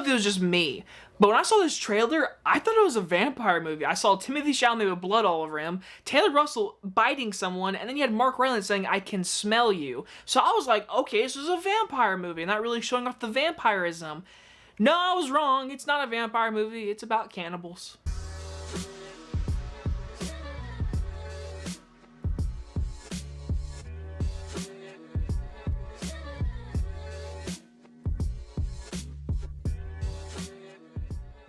if it was just me, but when I saw this trailer, I thought it was a vampire movie. I saw Timothée Chalamet with blood all over him, Taylor Russell biting someone, and then you had Mark Rylance saying, "I can smell you." So I was like, okay, this is a vampire movie, not really showing off the vampirism. No, I was wrong. It's not a vampire movie. It's about cannibals.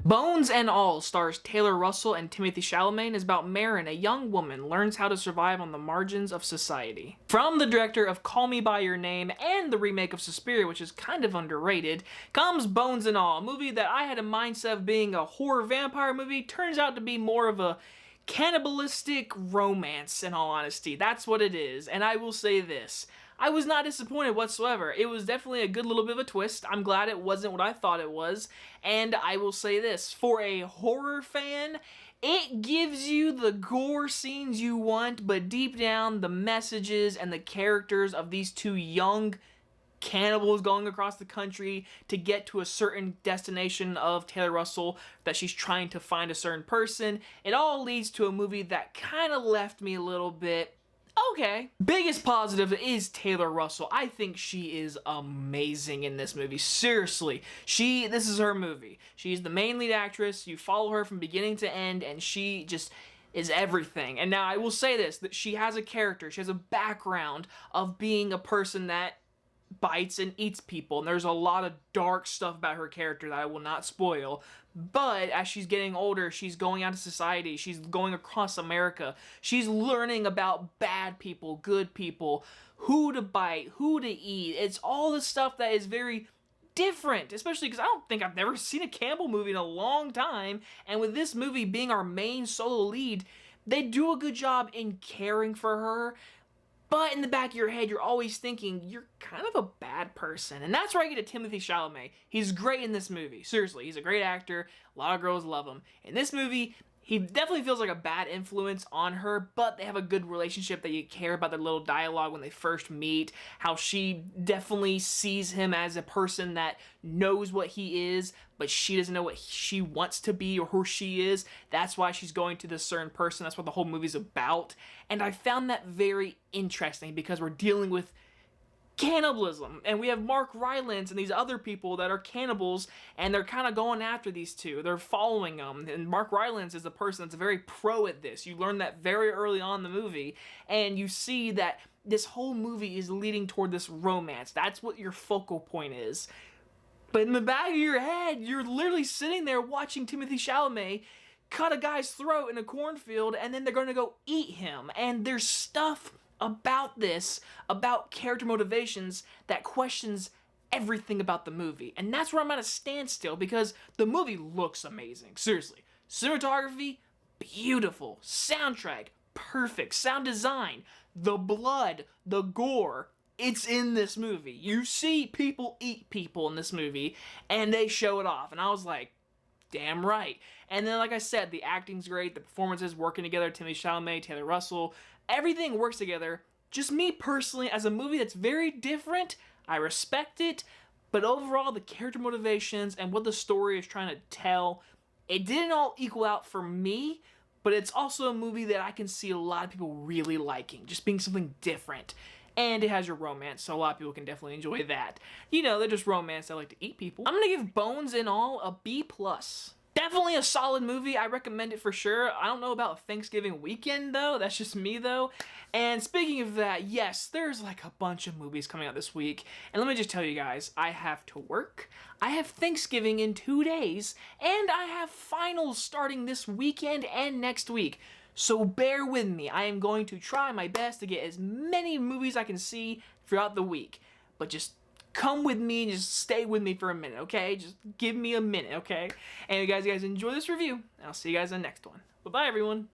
Bones and All stars Taylor Russell and Timothée Chalamet and is about Maren, a young woman, learns how to survive on the margins of society. From the director of Call Me By Your Name and the remake of Suspiria, which is kind of underrated, comes Bones and All, a movie that I had a mindset of being a horror vampire movie, turns out to be more of a cannibalistic romance, in all honesty. That's what it is, and I will say this. I was not disappointed whatsoever. It was definitely a good little bit of a twist. I'm glad it wasn't what I thought it was. And I will say this, for a horror fan, it gives you the gore scenes you want, but deep down, the messages and the characters of these two young cannibals going across the country to get to a certain destination of Taylor Russell, that she's trying to find a certain person, it all leads to a movie that kind of left me a little bit okay. Biggest positive is Taylor Russell. I think she is amazing in this movie. Seriously. This is her movie. She's the main lead actress. You follow her from beginning to end, and she just is everything. And now I will say this, that she has a character. She has a background of being a person that bites and eats people, and there's a lot of dark stuff about her character that I will not spoil, but as she's getting older, she's going out to society, she's going across America, she's learning about bad people, good people, who to bite, who to eat. It's all the stuff that is very different, especially because I don't think I've never seen a cannibal movie in a long time, and with this movie being our main solo lead, they do a good job in caring for her. But in the back of your head, you're always thinking, you're kind of a bad person. And that's where I get to Timothée Chalamet. He's great in this movie. Seriously, he's a great actor. A lot of girls love him. In this movie, he definitely feels like a bad influence on her, but they have a good relationship that you care about their little dialogue when they first meet, how she definitely sees him as a person that knows what he is, but she doesn't know what she wants to be or who she is. That's why she's going to this certain person. That's what the whole movie's about. And I found that very interesting because we're dealing with cannibalism, and we have Mark Rylance and these other people that are cannibals, and they're kind of going after these two. They're following them, and Mark Rylance is a person that's very pro at this. You learn that very early on in the movie, and you see that this whole movie is leading toward this romance. That's what your focal point is. But in the back of your head, you're literally sitting there watching Timothée Chalamet cut a guy's throat in a cornfield, and then they're going to go eat him. And there's stuff about this, about character motivations, that questions everything about the movie. And that's where I'm at a standstill, because the movie looks amazing. Seriously. Cinematography, beautiful. Soundtrack, perfect. Sound design, the blood, the gore, it's in this movie. You see people eat people in this movie, and they show it off. And I was like, damn right. And then, like I said, the acting's great, the performances working together, Timothée Chalamet, Taylor Russell, everything works together. Just me personally, as a movie that's very different, I respect it, but overall, the character motivations and what the story is trying to tell, it didn't all equal out for me, but it's also a movie that I can see a lot of people really liking, just being something different. And it has your romance, so a lot of people can definitely enjoy that. You know, they're just romance that like to eat people. I'm gonna give Bones and All a B+. Definitely a solid movie. I recommend it for sure. I don't know about Thanksgiving weekend, though. That's just me, though. And speaking of that, yes, there's like a bunch of movies coming out this week. And let me just tell you guys, I have to work. I have Thanksgiving in 2 days. And I have finals starting this weekend and next week. So bear with me. I am going to try my best to get as many movies I can see throughout the week. But just come with me and just stay with me for a minute, okay? Just give me a minute, okay? And you guys enjoy this review, and I'll see you guys in the next one. Bye-bye, everyone.